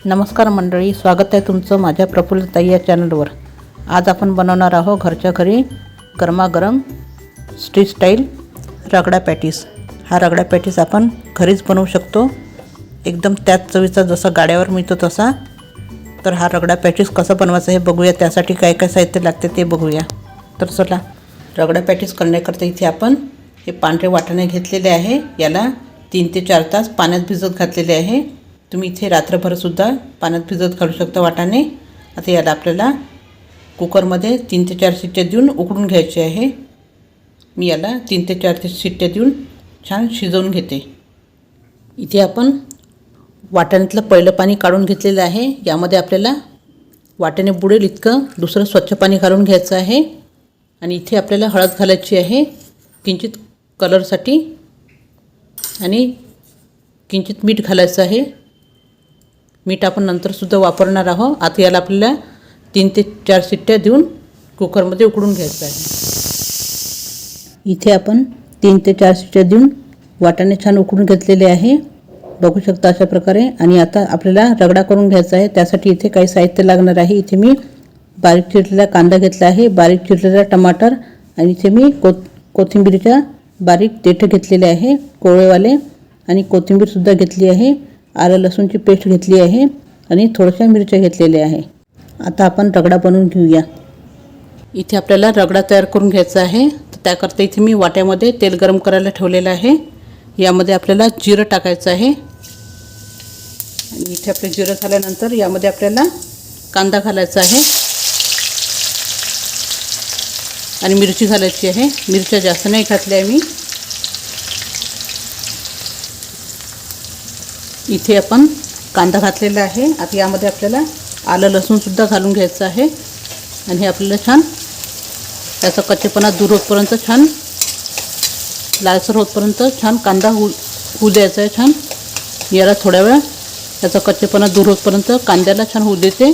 नमस्कार मंडळी, स्वागत आहे तुमचं माझ्या प्रफुल्लताई या चॅनलवर। आज आपण बनवणार आहोत घरच्या घरी गरमागरम स्ट्रीट स्टाईल रगडा पॅटीस। हा रगडा पॅटीस आपण घरीच बनवू शकतो, एकदम त्याच चवीचा जसा गाड्यावर मिळतो तसा। तर हा रगडा पॅटीस कसा बनवायचा हे बघूया। त्यासाठी काय काय साहित्य लागते ते बघूया। तर चला, रगडा पॅटीस करण्याकरता इथे आपण हे पांढरे वाटाणे घेतलेले आहे। याला 3 ते 4 तास पाण्यात भिजत घातलेले आहे। तुम्ही इथे रात्रभर सुद्धा पाण्यात भिजत घालू शकता वाटाणे। आता याला आपल्याला कुकरमध्ये 3 ते 4 शिट्ट्या देऊन उकडून घ्यायचे आहे। मी याला 3 ते 4 शिट्ट्या देऊन छान शिजवून घेते। इथे आपण वाटाण्यातलं पहिलं पाणी काढून घेतलेलं आहे। यामध्ये आपल्याला वाटाणे बुडेल इतकं दुसरं स्वच्छ पाणी घालून घ्यायचं आहे। आणि इथे आपल्याला हळद घालायची आहे किंचित कलरसाठी, आणि किंचित मीठ घालायचं आहे। मीठ आपण नंतर सुद्धा वापरणार आहोत। आता याला आपल्याला 3 ते 4 शिट्ट्या देऊन कुकरमध्ये उकडून घ्यायचं आहे। इथे आपण 3 ते 4 शिट्ट्या देऊन वाटाणे छान उकडून घेतलेले आहे, बघू शकता अशा प्रकारे। आणि आता आपल्याला रगडा करून घ्यायचा आहे। त्यासाठी इथे काही साहित्य लागणार आहे। इथे मी बारीक चिरलेला कांदा घेतला आहे, बारीक चिरलेला टमाटर, आणि इथे मी कोथिंबीरच्या बारीक देठ घेतलेले आहे कोवळेवाले, आणि कोथिंबीर सुद्धा घेतली आहे। आलं लसूणची पेस्ट घेतली आहे, आणि थोड्याशा मिरच्या घेतलेल्या आहे। आता आपण रगडा बनवून घेऊया। इथे आपल्याला रगडा तयार करून घ्यायचा आहे। तर त्याकरता इथे मी वाट्यामध्ये तेल गरम करायला ठेवलेलं आहे। यामध्ये आपल्याला जिरं टाकायचं आहे, आणि इथे आपले जिरं झाल्यानंतर यामध्ये आपल्याला कांदा घालायचा आहे, आणि मिरची घालायची आहे। मिरच्या जास्त नाही घातल्या आहे मी। इथे आपण कांदा घातलेला आहे। आता यामध्ये आपल्याला आलं लसूण सुद्धा घालून घ्यायचं आहे, आणि हे आपल्याला छान त्याचा कच्चेपणा दूर होतपर्यंत, छान लालसर होतपर्यंत छान कांदा होऊ द्यायचा आहे। छान याला थोड्या वेळ त्याचा कच्चेपणा दूर होतपर्यंत कांद्याला छान होऊ देते।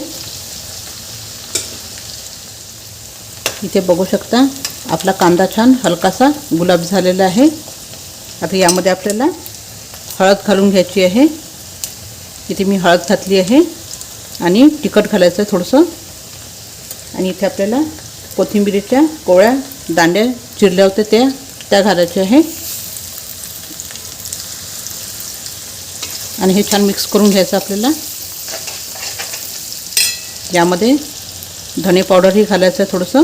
इथे बघू शकता आपला कांदा छान हलकासा गुलाबी झालेला आहे। आता यामध्ये आपल्याला हळद घालून घ्यायची आहे। इथे मी हळद घातली आहे, आणि तिखट घालायचं आहे थोडंसं। आणि इथे आपल्याला कोथिंबीरीच्या कोवळ्या दांड्या चिरल्या होत्या त्या घालायच्या आहे, आणि हे छान मिक्स करून घ्यायचं आपल्याला। यामध्ये धणे पावडरही घालायचं आहे थोडंसं।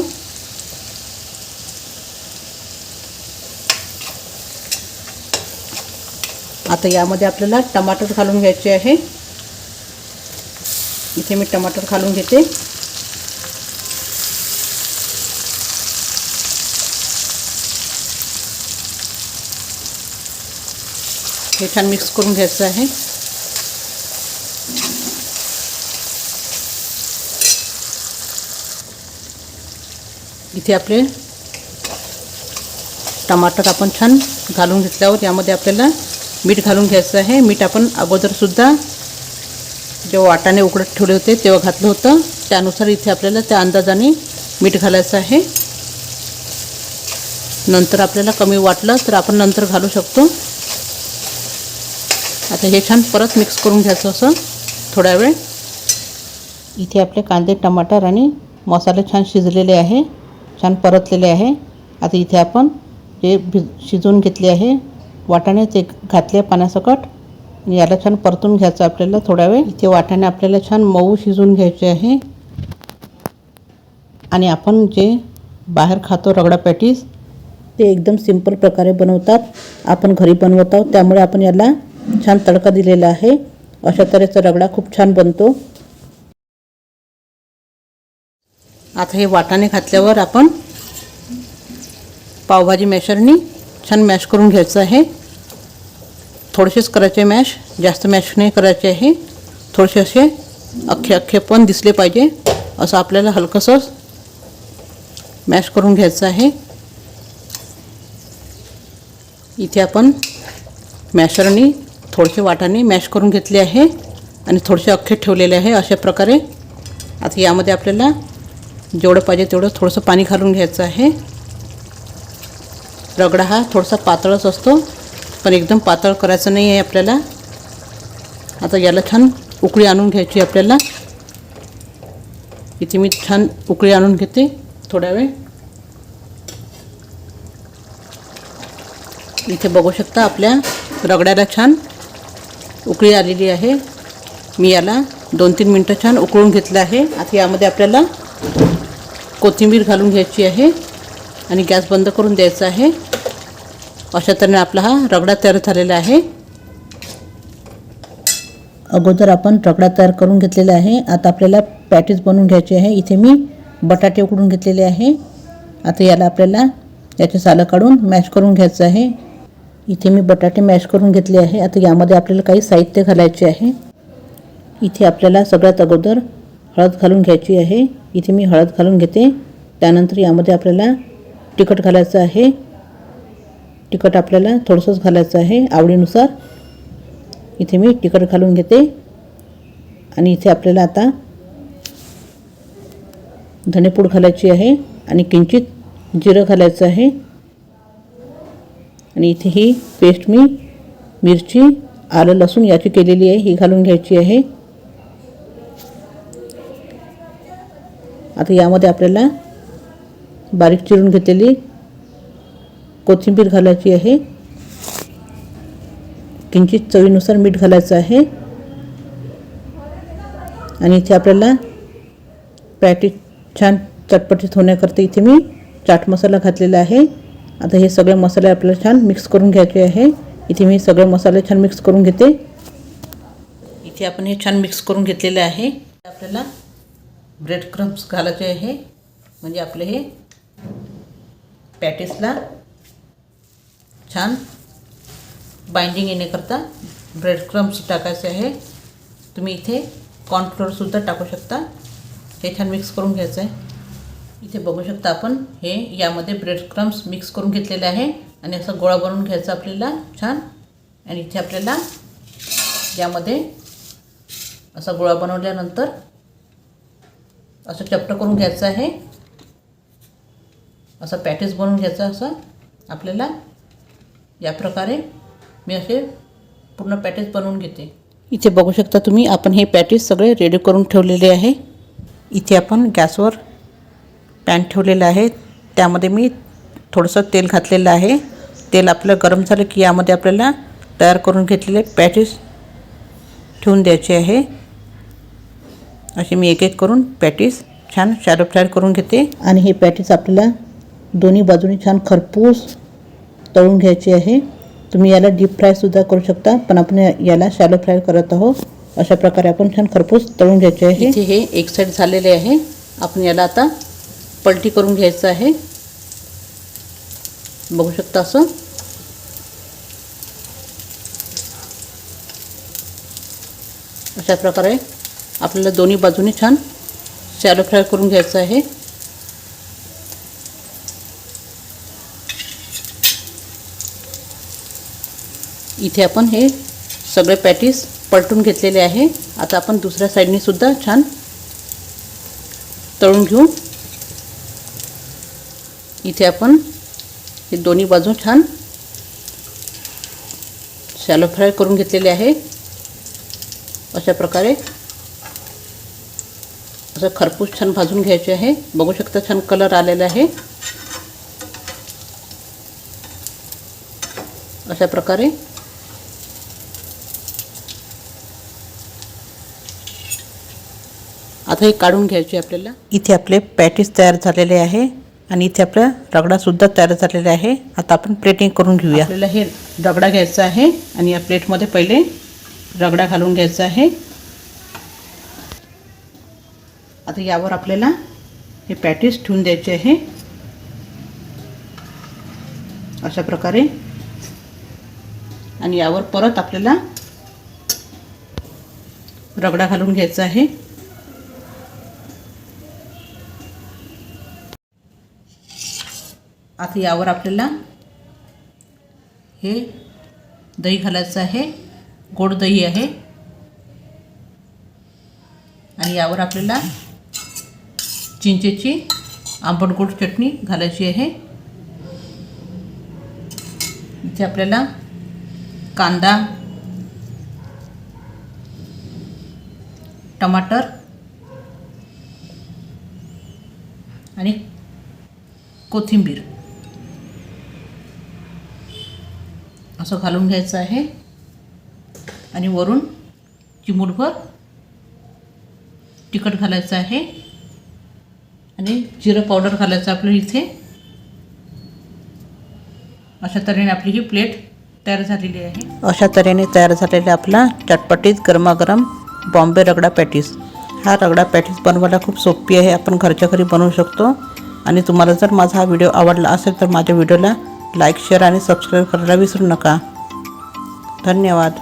आता यामध्ये आपल्याला टमाटर घालून घ्यायचे आहे। इथे मी टमाटर घालून घेते। हे छान मिक्स करून घ्यायचं आहे। इथे आपले टमाटर आपण छान घालून घेतल्यावर यामध्ये आपल्याला मीठ घालून घ्यायचं आहे। मीठ आपण अगोदर सुद्धा जेव्हा वाटाणे उकडत ठेवले होते तेव्हा घातलं होतं, त्यानुसार इथे आपल्याला त्या अंदाजाने मीठ घालायचं आहे। नंतर आपल्याला कमी वाटलं तर आपण नंतर घालू शकतो। आता हे छान परत मिक्स करून घ्यायचं असं थोडा वेळ। इथे आपले कांदे टमाटर आणि मसाले छान शिजलेले आहे, छान परतलेले आहे। आता इथे आपण जे शिजवून घेतले आहे वाटाणे ते घातले पाण्यासकट, आणि याला छान परतून घ्यायचं आपल्याला थोडा वेळ। इथे वाटाणे आपल्याला छान मऊ शिजवून घ्यायचे आहे। आणि आपण जे बाहेर खातो रगडा पॅटीस ते एकदम सिंपल प्रकारे बनवतात, आपण घरी बनवत आहोत, त्यामुळे आपण याला छान तडका दिलेला आहे। अशा तऱ्हेचा रगडा खूप छान बनतो। आता हे वाटाणे घातल्यावर आपण पावभाजी मॅशरनी छान मॅश करून घ्यायचं आहे। थोडेसेच करायचे मॅश, जास्त मॅश नाही करायचे आहे। थोडेसे असे अख्खे पण दिसले पाहिजे असं आपल्याला हलकंसं मॅश करून घ्यायचं आहे। इथे आपण मॅशरनी थोडेसे वाटाणे मॅश करून घेतले आहे, आणि थोडेसे अख्खे ठेवलेले आहे अशा प्रकारे। आता यामध्ये आपल्याला जेवढं पाहिजे तेवढं थोडंसं पाणी घालून घ्यायचं आहे। रगडा हा थोडासा पातळच असतो, पण एकदम पातळ करायचं नाही आहे आपल्याला। आता याला छान उकळी आणून घ्यायची आपल्याला. इथे मी छान उकळी आणून घेते थोडा वेळ. इथे बघू शकता आपल्या रगड्याला छान उकळी आलेली आहे. मी याला 2-3 मिनटं छान उकळून घेतलं आहे. आता यामध्ये आपल्याला कोथिंबीर घालून घ्यायची आहे आणि गॅस बंद करून द्यायचा आहे. अशा तऱ्हेने आपला हा रगडा तयार झालेला आहे. अगोदर आपण रगडा तयार करून घेतलेला आहे. आता आपल्याला पॅटीस बनवून घ्यायची आहे. इथे मी बटाटे उकडून घेतलेले आहे. आता याला आपल्याला याचे सालं काढून मॅश करून घ्यायचं आहे. इथे मी बटाटे मॅश करून घेतले आहे. आता यामध्ये आपल्याला काही साहित्य घालायचे आहे. इथे आपल्याला सगळ्यात अगोदर हळद घालून घ्यायची आहे. इथे मी हळद घालून घेते. त्यानंतर यामध्ये आपल्याला तिखट घालायचं आहे. तिखट आपल्याला थोडंसंच घालायचं आहे आवडीनुसार. इथे मी तिखट घालून घेते. आणि इथे आपल्याला आता धनेपूड घालायची आहे आणि किंचित जिरं घालायचं आहे. आणि इथे ही पेस्ट मी मिरची, आलं, लसूण याची केलेली आहे, ही घालून घ्यायची आहे. आता यामध्ये आपल्याला बारीक चिरून घेतलेली कोथिंबीर घालायची आहे. किंचित चवीनुसार मीठ घालायचं आहे. आणि इथे आपल्याला पॅटीस छान चटपटीत होण्याकरता इथे मी चाट मसाला घातलेला आहे. आता हे सगळे मसाले आपल्याला छान मिक्स करून घ्यायचे आहे. इथे मी सगळे मसाले छान मिक्स करून घेते. इथे आपण हे छान मिक्स करून घेतलेले आहे. आपल्याला ब्रेड क्रम्स घालायचे आहे, म्हणजे आपले हे पॅटीसला छान बाइंडिंग येण्याकरता ब्रेड क्रम्स टाकायचे आहे. तुम्ही इथे कॉर्नफ्लोअरसुद्धा टाकू शकता. हे छान मिक्स करून घ्यायचं आहे. इथे बघू शकता आपण हे यामध्ये ब्रेड क्रम्स मिक्स करून घेतलेले आहे आणि असं गोळा बनवून घ्यायचा आपल्याला छान. आणि इथे आपल्याला यामध्ये असा गोळा बनवल्यानंतर असं चपटं करून घ्यायचं आहे. असं पॅटीस बनवून घ्यायचं. असं आपल्याला या प्रकारे मी असे पूर्ण पॅटीस बनवून घेते. इथे बघू शकता तुम्ही आपण हे पॅटीस सगळे रेडी करून ठेवलेले आहे. इथे आपण गॅसवर पॅन ठेवलेलं आहे. त्यामध्ये मी थोडंसं तेल घातलेलं आहे. तेल आपलं गरम झालं की यामध्ये आपल्याला तयार करून घेतलेले पॅटीस ठेवून द्यायचे आहे. असे मी एक एक करून पॅटीस छान शॅलो फ्राय करून घेते. आणि हे पॅटीस आपल्याला दोन्ही बाजूनी छान खरपूस तळून घ्यायचे आहे. तुम्ही याला डीप फ्रायसुद्धा करू शकता, पण आपण याला शॅलो फ्राय करत आहोत. अशा प्रकारे आपण छान खरपूस तळून घ्यायचे आहे. इथे हे एक साईड झालेले आहे. आपण याला आता पलटी करून घ्यायचं आहे. बघू शकता असं. अशा प्रकारे आपल्याला दोन्ही बाजूने छान शॅलो फ्राय करून घ्यायचं आहे. इथे आपण हे सगळे पॅटीस पलटून घेतलेले आहे. आता आपण दुसऱ्या साईडने सुद्धा छान तळून घेऊ. इथे आपण हे दोन्ही बाजू छान शॅलो फ्राय करून घेतलेले आहे. अशा प्रकारे असं खरपूस छान भाजून घ्यायचे आहे. बघू शकता छान कलर आलेला आहे. अशा प्रकारे आता हे काढून घ्यायचे आपल्याला. इथे आपले पॅटीस तयार झालेले आहे आणि इथे आपला रगडासुद्धा तयार झालेला आहे. आता आपण प्लेटिंग करून घेऊया. आपल्याला हे रगडा घ्यायचा आहे आणि या प्लेटमध्ये पहिले रगडा घालून घ्यायचा आहे. आता यावर आपल्याला हे पॅटीस ठेवून द्यायचे आहे अशा प्रकारे. आणि यावर परत आपल्याला रगडा घालून घ्यायचा आहे. आता यावर आपल्याला हे दही घालायचं आहे. गोड दही आहे. आणि यावर आपल्याला चिंचेची आंबट गोड चटणी घालायची आहे. इथे आपल्याला कांदा, टमाटर आणि कोथिंबीर असं घालून घ्यायचं आहे आणि वरून चिमूटभर तिखट घालायचं आहे आणि जिरं पावडर घालायचं आपलं इथे. अशा तऱ्हेने आपली ही प्लेट तयार झालेली आहे. अशा तऱ्हेने तयार झालेला आपला चटपटीत गरमागरम बॉम्बे रगडा पॅटीस. हा रगडा पॅटीस बनवायला खूप सोपी आहे. आपण घरच्या घरी बनवू शकतो. आणि तुम्हाला जर माझा हा व्हिडिओ आवडला असेल तर माझ्या व्हिडिओला लाईक, शेअर आणि सबस्क्राईब करायला विसरू नका. धन्यवाद.